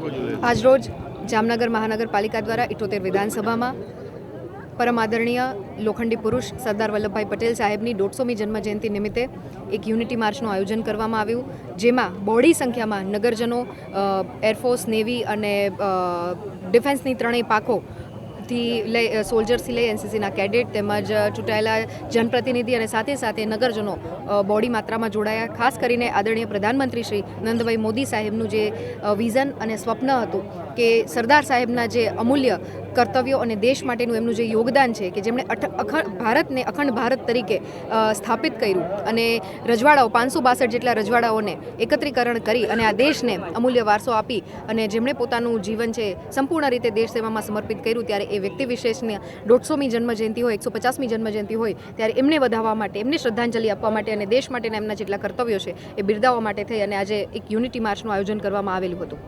આજરોજ જામનગર મહાનગરપાલિકા દ્વારા 78 વિધાનસભામાં પરમ આદરણીય લોખંડી પુરુષ સરદાર વલ્લભભાઈ પટેલ સાહેબની 150મી જન્મજયંતિ નિમિત્તે એક યુનિટી માર્ચનું આયોજન કરવામાં આવ્યું, જેમાં બહોળી સંખ્યામાં નગરજનો, એરફોર્સ, નેવી અને ડિફેન્સની ત્રણેય પાંખો થી સોલ્જર્સથી લઈ એનસીસીના કેડેટ તેમજ ચૂંટાયેલા જનપ્રતિનિધિ અને સાથે સાથે નગરજનો બોડી માત્રામાં જોડાયા. ખાસ કરીને આદરણીય પ્રધાનમંત્રી શ્રી નરેન્દ્રભાઈ મોદી સાહેબનું જે વિઝન અને સ્વપ્ન હતું કે સરદાર સાહેબના જે અમૂલ્ય કર્તવ્યો અને દેશ માટેનું એમનું જે યોગદાન છે કે જેમણે ભારતને અખંડ ભારત તરીકે સ્થાપિત કર્યું અને રજવાડાઓ 562 જેટલા રજવાડાઓને એકત્રીકરણ કરી અને આ દેશને અમૂલ્ય વારસો આપી અને જેમણે પોતાનું જીવન છે સંપૂર્ણ રીતે દેશ સેવામાં સમર્પિત કર્યું, ત્યારે એ વ્યક્તિ વિશેષની 150મી જન્મજયંતિ હોય, 150મી જન્મજયંતિ હોય ત્યારે એમને વધાવવા માટે, એમને શ્રદ્ધાંજલિ આપવા માટે અને દેશ માટેના એમના જેટલા કર્તવ્યો છે એ બિરદાવવા માટે થઈ અને આજે એક યુનિટી માર્ચનું આયોજન કરવામાં આવેલું હતું.